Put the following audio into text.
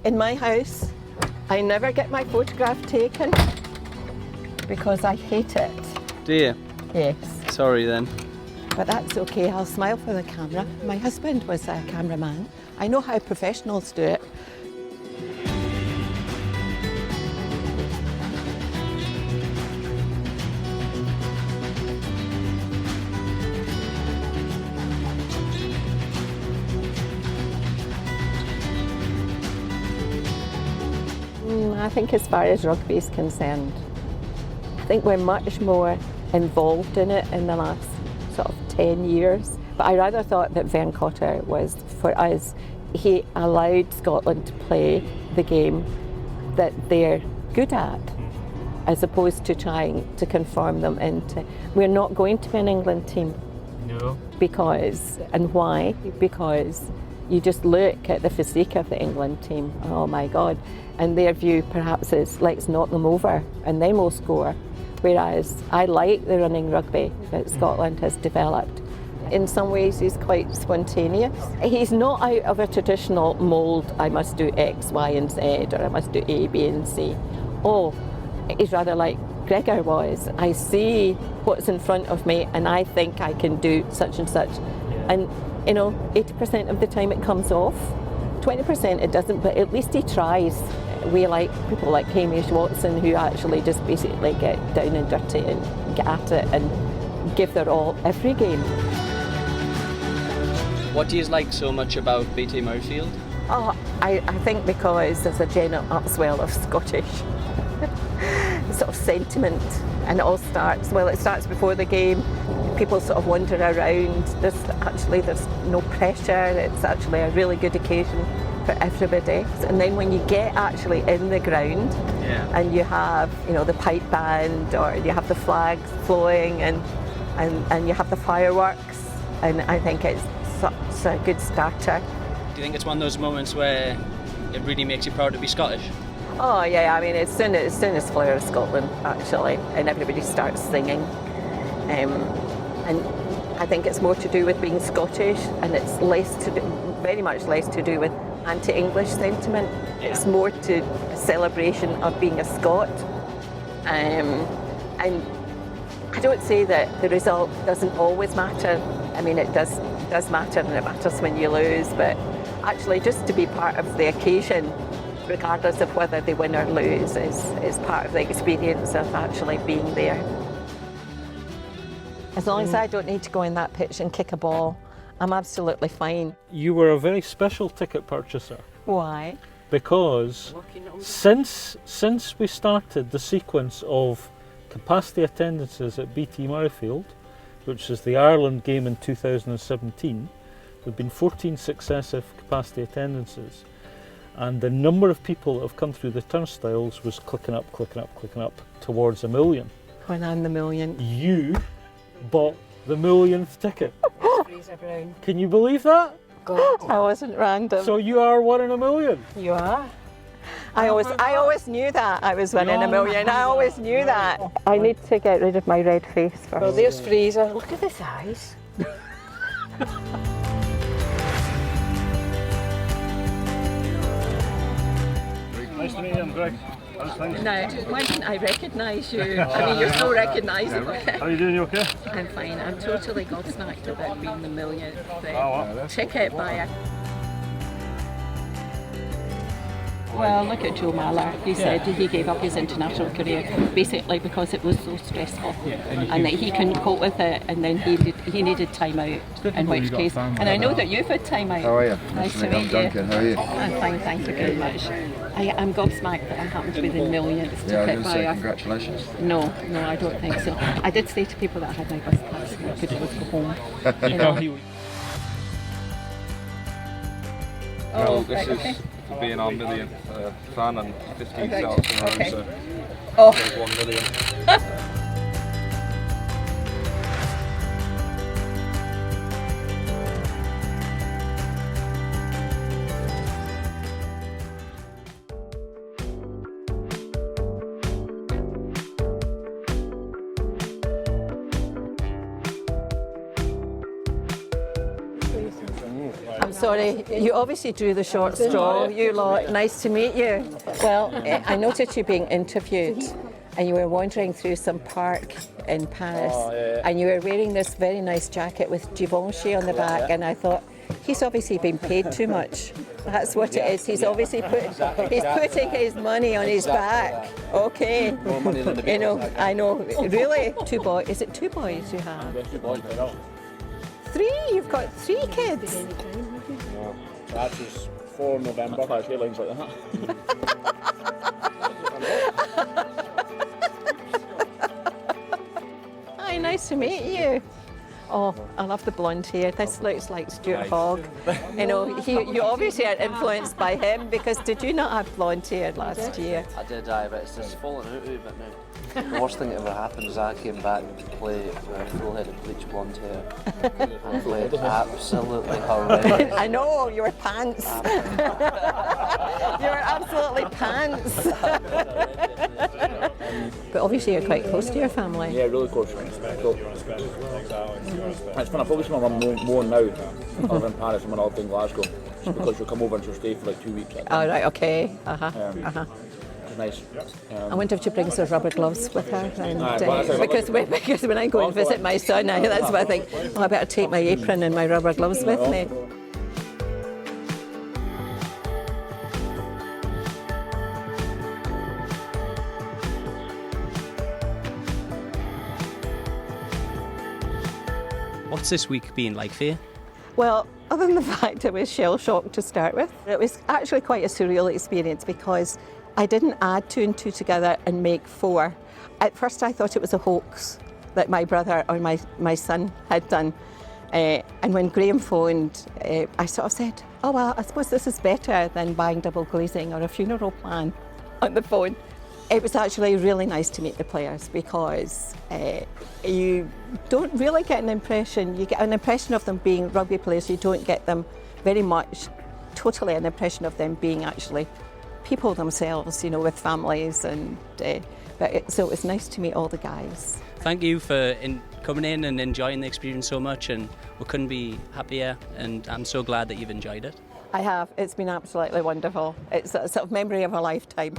In my house, I never get my photograph taken because I hate it. Do you? Yes. Sorry then. But that's okay, I'll smile for the camera. My husband was a cameraman. I know how professionals do it. I think as far as rugby is concerned, I think we're much more involved in it in the last sort of 10 years. But I rather thought that Vern Cotter was, for us, he allowed Scotland to play the game that they're good at, as opposed to trying to conform them into, we're not going to be an England team. No. Because, and why? Because you just look at the physique of the England team, oh my God, and their view perhaps is let's knock them over and then we'll score. Whereas I like the running rugby that Scotland has developed. In some ways he's quite spontaneous. He's not out of a traditional mould, I must do X, Y and Z, or I must do A, B and C. Oh, he's rather like Gregor was. I see what's in front of me and I think I can do such and such. And 80% of the time it comes off. 20% it doesn't, but at least he tries. We like people like Hamish Watson who actually just basically get down and dirty and get at it and give their all every game. What do you like so much about BT Murrayfield? Oh, I think because there's a general upswell of Scottish sort of sentiment, and it starts before the game. People sort of wander around. There's no pressure. It's actually a really good occasion for everybody. And then when you get actually in the ground, and you have the pipe band, or you have the flags flowing, and you have the fireworks, and I think it's such a good starter. Do you think it's one of those moments where it really makes you proud to be Scottish? Oh yeah, I mean as soon as Flower of Scotland actually, and everybody starts singing, and I think it's more to do with being Scottish, and it's very much less to do with anti-English sentiment. Yeah. It's more to a celebration of being a Scot, and I don't say that the result doesn't always matter. I mean it does matter, and it matters when you lose, but actually just to be part of the occasion, regardless of whether they win or lose, is part of the experience of actually being there. As long as I don't need to go in that pitch and kick a ball, I'm absolutely fine. You were a very special ticket purchaser. Why? Because since we started the sequence of capacity attendances at BT Murrayfield, which is the Ireland game in 2017, there have been 14 successive capacity attendances. And the number of people that have come through the turnstiles was clicking up towards 1 million. When I'm the million. You bought the millionth ticket. Can you believe that? God. I wasn't random. So you are 1 in 1 million. You are. I always knew that I was 1 in 1 million. I always knew that. I need to get rid of my red face first. Well, there's Fraser. Look at his eyes. Nice to meet you, I'm Greg. Now, why didn't I recognise you? I mean, you're so recognisable. How are you doing, you okay? I'm fine. I'm totally gobsmacked about being the millionth ticket buyer. Well, look at Joe Maller. He said he gave up his international career basically because it was so stressful, and that he couldn't cope with it, and then he needed time out. In which case, and I know that you've had time out. How are you? Nice to meet you. I'm Duncan. How are you? I'm fine, thank you very much. I'm gobsmacked that I happen to be the millionth ticket buyer. Congratulations. No, I don't think so. I did say to people that I had my bus pass and I could always go home. Well, this is for being our millionth fan and 15 starts in a row, so there's 1 million. I'm Sorry, you obviously drew the short straw. You lot, nice to meet you. Well, I noticed you being interviewed and you were wandering through some park in Paris and you were wearing this very nice jacket with Givenchy on the back and I thought, he's obviously been paid too much. That's what it is. He's obviously putting his money on his back. Okay. More money than the big I know. Really? Two boys. Is it two boys you have? 2 boys. Three? You've got 3 kids? No. That's just 4 November. That's why his hairline's like that. Hi, nice to meet you. Oh, I love the blonde hair. This looks like Stuart Hogg. You know, you obviously are influenced by him because did you not have blonde hair last year? I did, but it's just falling out a wee bit now. The worst thing that ever happened is I came back to play with a full head of bleach blonde hair. I played absolutely horrendous. I know, you were pants. You were absolutely pants. But obviously you're quite close to your family. Yeah, really close. So, it's fun. I probably see my mum more now. I live in Paris and when I lived in Glasgow. Just because she'll come over and she'll stay for like 2 weeks. Oh, right, okay. It's nice. I wonder if she brings her rubber gloves with her. And, because when I go and visit my son, that's what I think, oh, I better take my apron and my rubber gloves with me. What's this week been like for you? Well, other than the fact I was shell-shocked to start with, it was actually quite a surreal experience because I didn't add 2 and 2 together and make 4. At first I thought it was a hoax that my brother or my son had done. And when Graham phoned, I sort of said, oh well, I suppose this is better than buying double glazing or a funeral plan on the phone. It was actually really nice to meet the players because you don't really get an impression, you get an impression of them being rugby players, you don't get them very much, totally an impression of them being actually people themselves, you know, with families and so it was nice to meet all the guys. Thank you for coming in and enjoying the experience so much and we couldn't be happier and I'm so glad that you've enjoyed it. I have, it's been absolutely wonderful. It's a sort of memory of a lifetime.